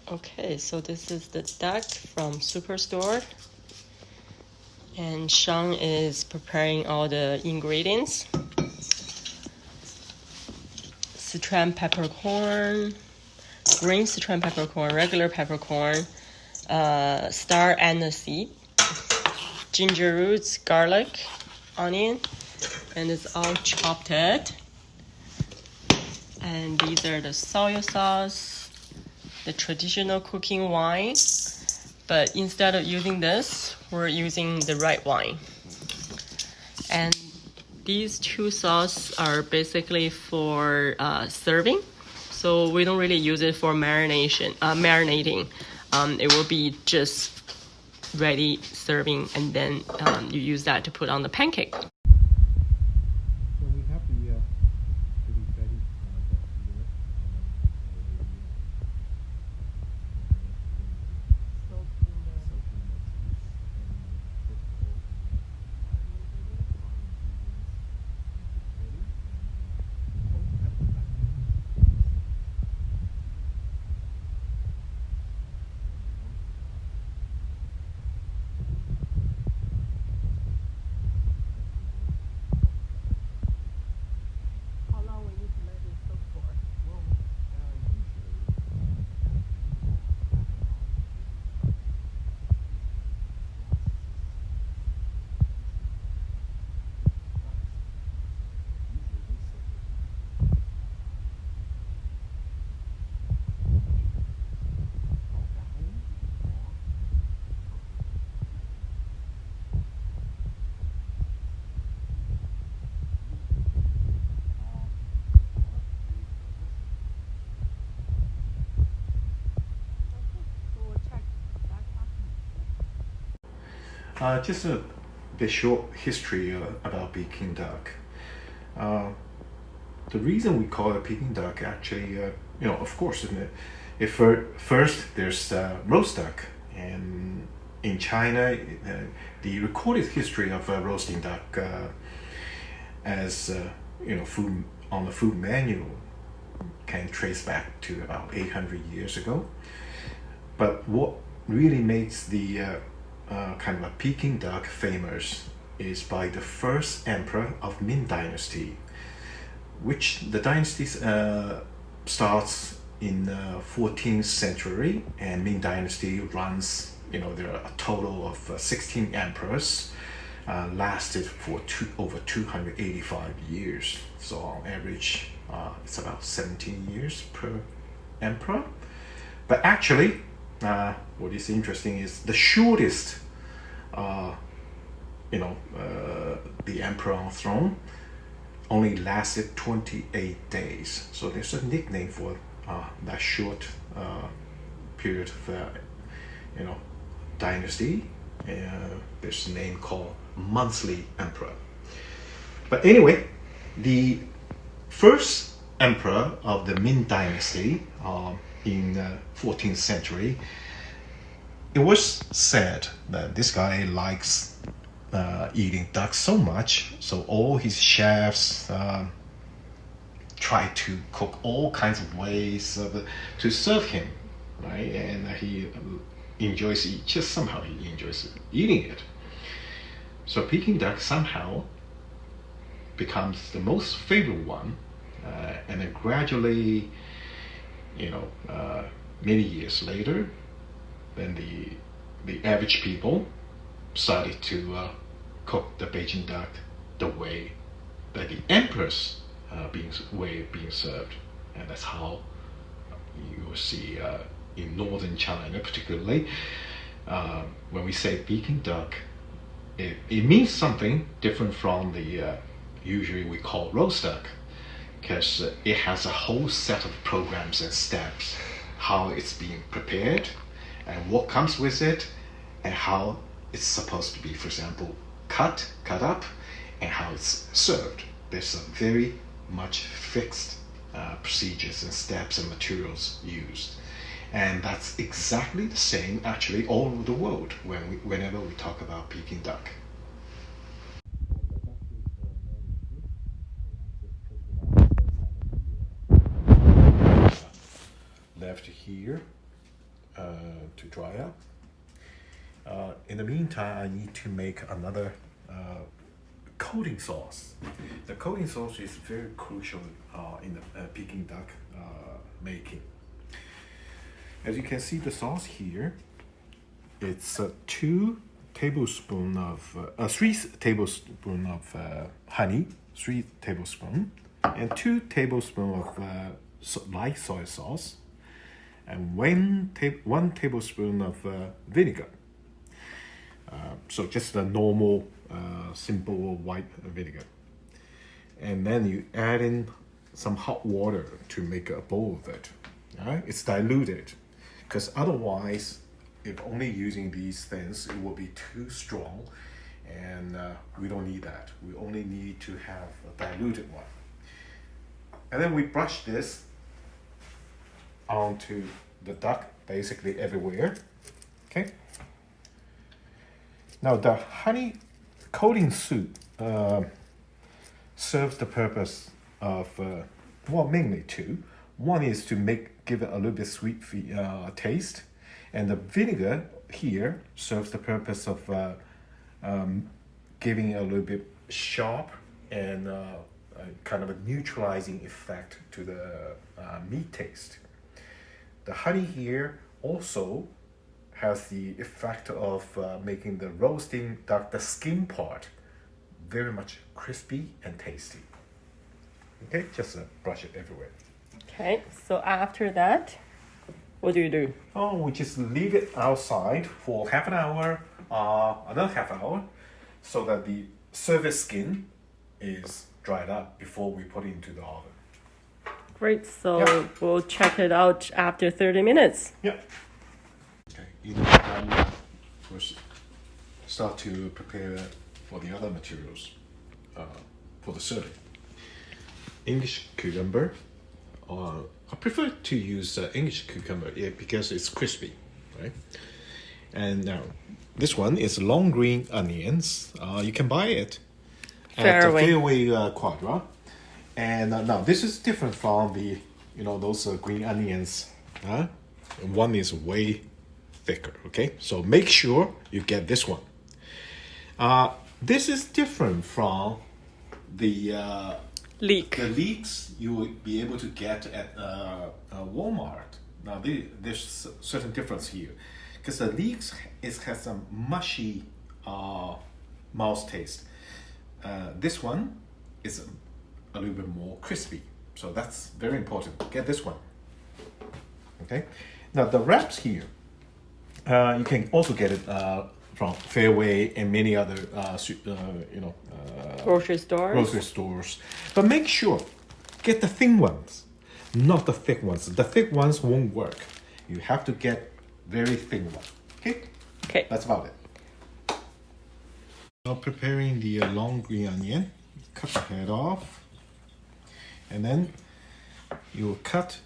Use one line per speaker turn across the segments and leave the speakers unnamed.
Okay, so this is the duck from Superstore. And Shawn is preparing all the ingredients. Sichuan peppercorn, green Sichuan peppercorn, regular peppercorn, star anise, ginger roots, garlic, onion, and it's all chopped. And these are the soy sauce, the traditional cooking wine, but instead of using this, we're using the red wine. And these two sauces are basically for serving, so we don't really use it for marinating. It will be just ready serving, and then you use that to put on the pancake.
So we have the pretty fatty duck here.
How long will you let it soak for?
Just the short history about Peking duck. The reason we call it Peking duck actually, of course, first there's roast duck, and in China, the recorded history of roasting duck as food on the food menu can trace back to about 800 years ago. But what really makes the kind of a Peking duck famous is by the first emperor of Ming Dynasty, which the dynasty starts in 14th century, and Ming Dynasty runs, there are a total of 16 emperors, lasted for over 285 years. So on average, it's about 17 years per emperor. But actually, what is interesting is the shortest, the emperor on throne only lasted 28 days. So there's a nickname for that short period of, dynasty. There's a name called monthly emperor. But anyway, the first emperor of the Ming Dynasty in 14th century, it was said that this guy likes eating duck so much, so all his chefs try to cook all kinds of ways to serve him, right? And he enjoys somehow he enjoys eating it. So Peking duck somehow becomes the most favorite one, and then gradually, many years later, then the average people started to cook the Beijing duck the way that the emperor's being served, and that's how you will see in northern China, particularly when we say Peking duck, it means something different from the usually we call roast duck, because it has a whole set of programs and steps, how it's being prepared and what comes with it, and how it's supposed to be, for example, cut up, and how it's served. There's some very much fixed procedures and steps and materials used. And that's exactly the same actually all over the world whenever we talk about Peking duck. Left here, to dry up. In the meantime, I need to make another coating sauce. The coating sauce is very crucial in the Peking duck making. As you can see, the sauce here, it's 3 tablespoons of honey, 3 tablespoons, and 2 tablespoons of light soy sauce, and 1 tablespoon of vinegar. So just a normal, simple white vinegar. And then you add in some hot water to make a bowl of it. All right? It's diluted, because otherwise, if only using these things, it will be too strong, and we don't need that. We only need to have a diluted one. And then we brush this onto the duck, basically everywhere. Okay. Now the honey coating soup serves the purpose of mainly 2. One is to give it a little bit sweet taste, and the vinegar here serves the purpose of giving a little bit sharp and kind of a neutralizing effect to the meat taste. The honey here also has the effect of making the roasting duck, the skin part, very much crispy and tasty. Okay, just brush it everywhere.
Okay, so after that, what do you do?
Oh, we just leave it outside for half an hour, another half hour, so that the surface skin is dried up before we put it into the oven.
Great, so we'll check it out after 30 minutes.
Yeah. Okay, in the meantime, we'll start to prepare for the other materials for the serving. English cucumber. I prefer to use English cucumber because it's crispy, right? And now, this one is long green onions. You can buy it at the Fairway Quadra. And now this is different from the, those green onions. One is way thicker, okay? So make sure you get this one. This is different from the
leek.
The leeks you will be able to get at Walmart. Now there's certain difference here, because the leeks has some mushy mouth taste. This one is a little bit more crispy, so that's very important. Get this one. Okay. Now the wraps here, you can also get it from Fairway and many other
grocery
stores. But make sure get the thin ones, not the thick ones. The thick ones won't work. You have to get very thin one. Okay. That's about it. Now preparing the long green onion. Cut the head off, and then you will cut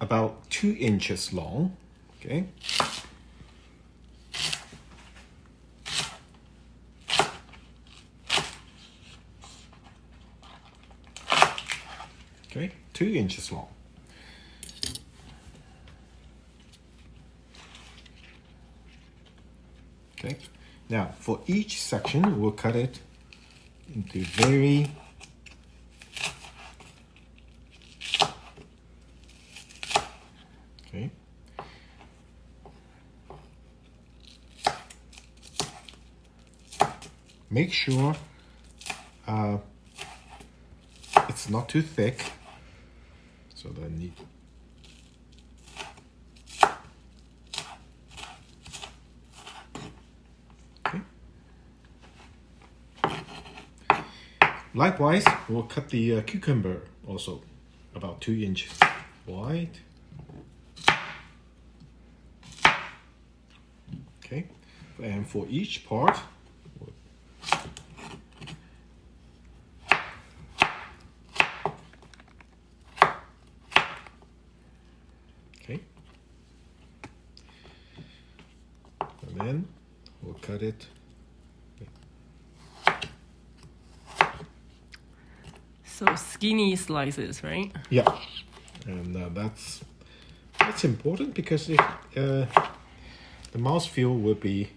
about 2 inches long. Okay. Okay, 2 inches long. Okay. Now for each section, we'll cut it into very make sure it's not too thick, so that need Likewise, we'll cut the cucumber also about 2 inches wide. Okay, and for each part, okay, and then we'll cut it.
So skinny slices, right?
Yeah, and that's it's important because the mouthfeel will be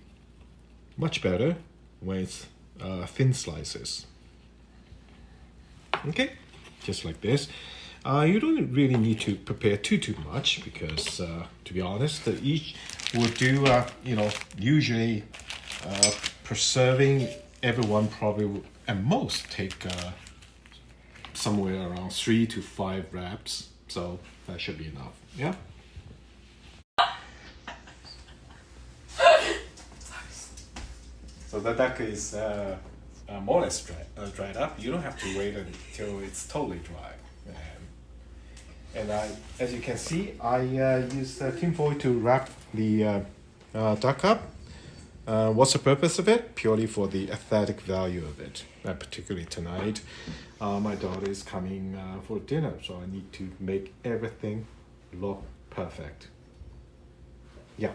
much better when it's thin slices. Okay, just like this. You don't really need to prepare too much because, to be honest, each will do, usually preserving everyone probably will, at most take somewhere around 3 to 5 wraps. So that should be enough. Yeah. So the duck is more or less dried up. You don't have to wait until it's totally dry. And as you can see, I use tin foil to wrap the duck up. What's the purpose of it? Purely for the aesthetic value of it. Particularly tonight, my daughter is coming for dinner, so I need to make everything look perfect. Yeah.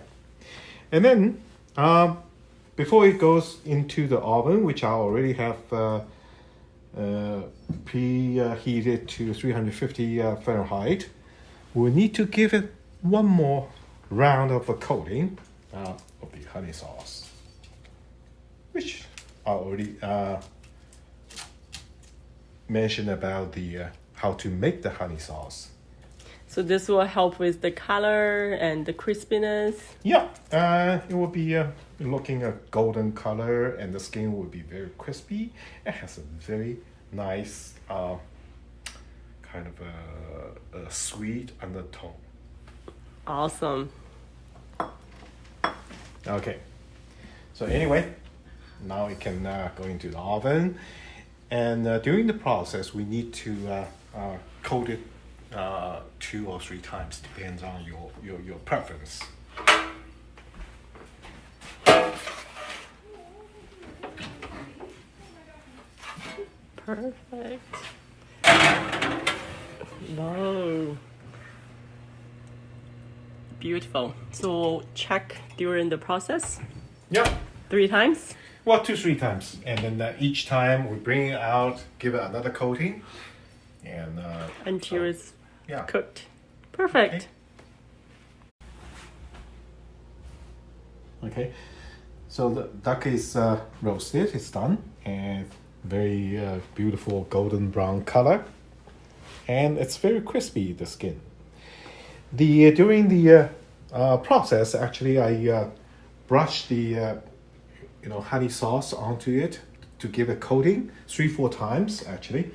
And then, before it goes into the oven, which I already have preheated to 350 Fahrenheit, we need to give it one more round of a coating of the honey sauce, which I already mentioned about the how to make the honey sauce.
So this will help with the color and the crispiness.
Yeah, it will be looking a golden color, and the skin will be very crispy. It has a very nice kind of a sweet undertone.
Awesome.
Okay, so anyway, now it can go into the oven, and during the process we need to coat it 2 or 3 times, depends on your preference.
Perfect. Wow. Beautiful. So check during the process.
Yeah.
3 times?
Well, 2-3 times, and then each time we bring it out, give it another coating, and
Until it's
yeah.
cooked. Perfect.
Okay. So the duck is roasted. It's done, and very beautiful golden brown color, and it's very crispy, the skin. During the process, actually, I brushed the honey sauce onto it to give a coating 3-4 times actually.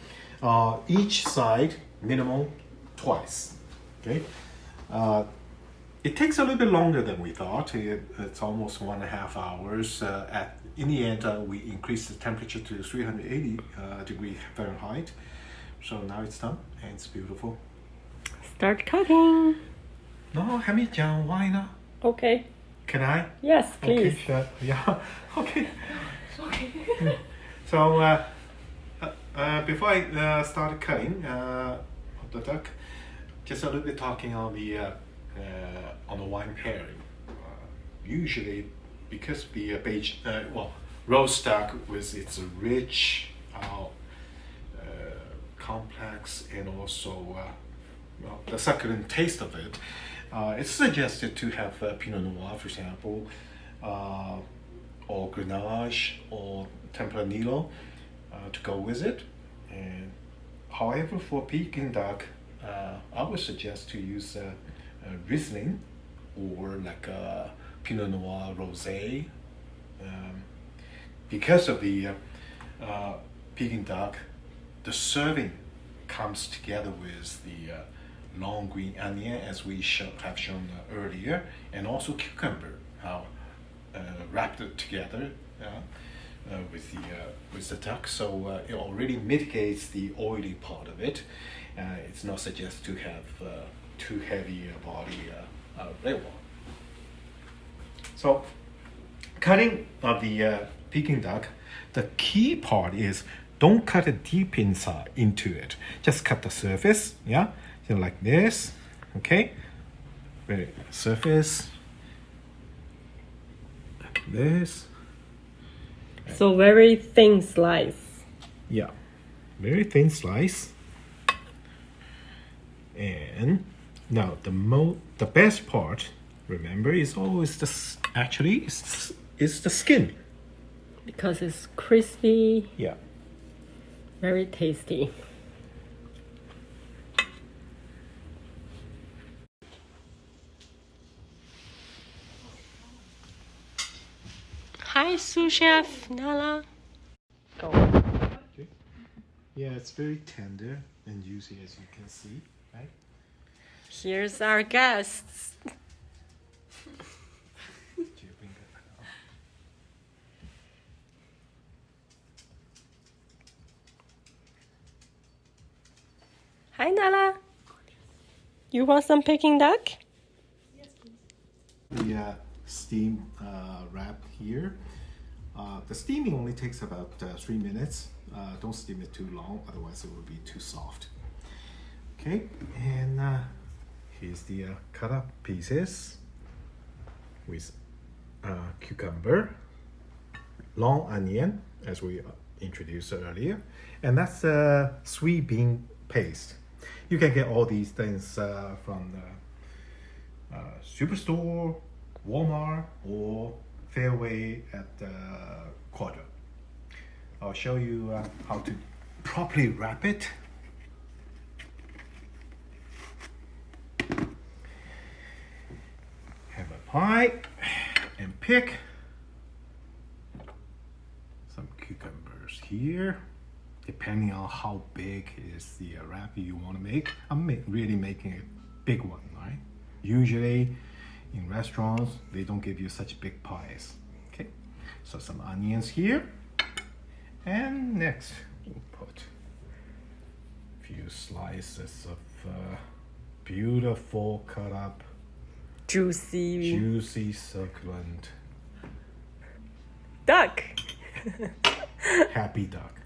Each side minimum twice. Okay. It takes a little bit longer than we thought. It's almost 1.5 hours. In the end, we increased the temperature to 380 degrees Fahrenheit. So now it's done, and it's beautiful.
Start cutting.
No, 还没讲 why 呢?
Okay.
Can I?
Yes, please.
Okay, sure. Yeah. Okay. So before I start cutting the duck, just a little bit talking on the wine pairing. Usually, because the Beijing, roast duck with its rich, complex, and also the succulent taste of it, it's suggested to have Pinot Noir, for example, or Grenache or Tempranillo to go with it. And however, for Peking duck, I would suggest to use Riesling or like a Pinot Noir Rosé, because of the Peking duck, the serving comes together with the long green onion, as we have shown earlier, and also cucumber wrapped it together with the duck, so it already mitigates the oily part of it. It's not suggested to have too heavy body red wine. So cutting of the Peking duck, the key part is don't cut it deep inside into it. Just cut the surface, yeah, so like this, okay. Very surface, like this.
So very thin slice.
Yeah, very thin slice. And Now the best part, remember, is always it's the skin.
Because it's crispy,
Yeah.
very tasty. Hi, sous chef Nala. Go.
Yeah, it's very tender and juicy, as you can see, right?
Here's our guests. Hi, Nala. You want some Peking duck?
The steam wrap here. The steaming only takes about 3 minutes. Don't steam it too long, otherwise it will be too soft. Okay, and here's the cut up pieces with cucumber, long onion, as we introduced earlier, and that's sweet bean paste. You can get all these things from the Superstore, Walmart, or Fairway at Quadra. I'll show you how to properly wrap it. Have a pie and pick some cucumbers here. Depending on how big is the wrap you want to make. I'm really making a big one, right? Usually in restaurants, they don't give you such big pies. Okay, so some onions here. And next, we'll put a few slices of beautiful cut up, juicy, succulent
duck.
happy duck.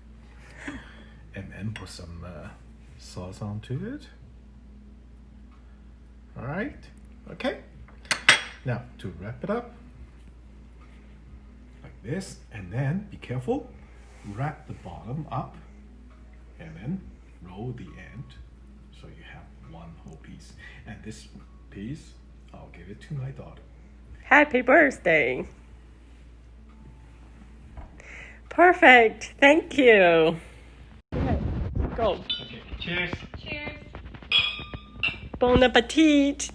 And then put some sauce onto it. All right, okay. Now to wrap it up like this, and then be careful, wrap the bottom up and then roll the end so you have one whole piece. And this piece, I'll give it to my daughter.
Happy birthday. Perfect. Thank you. Okay, go.
Okay, cheers.
Bon appetit.